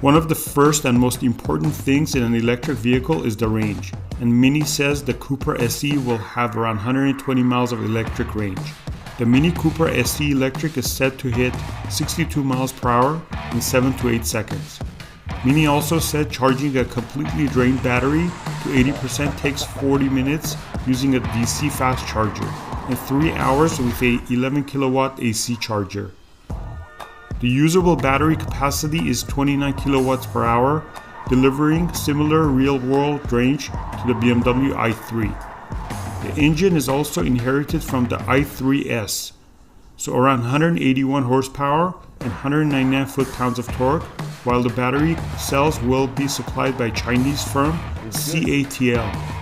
One of the first and most important things in an electric vehicle is the range, and Mini says the Cooper SE will have around 120 miles of electric range. The Mini Cooper SE Electric is set to hit 62 miles per hour in 7 to 8 seconds. Mini also said charging a completely drained battery to 80% takes 40 minutes using a DC fast charger, and 3 hours with a 11 kilowatt AC charger. The usable battery capacity is 29 kilowatts per hour, delivering similar real-world range to the BMW i3. The engine is also inherited from the i3S, so around 181 horsepower and 199 foot-pounds of torque, while the battery cells will be supplied by Chinese firm CATL.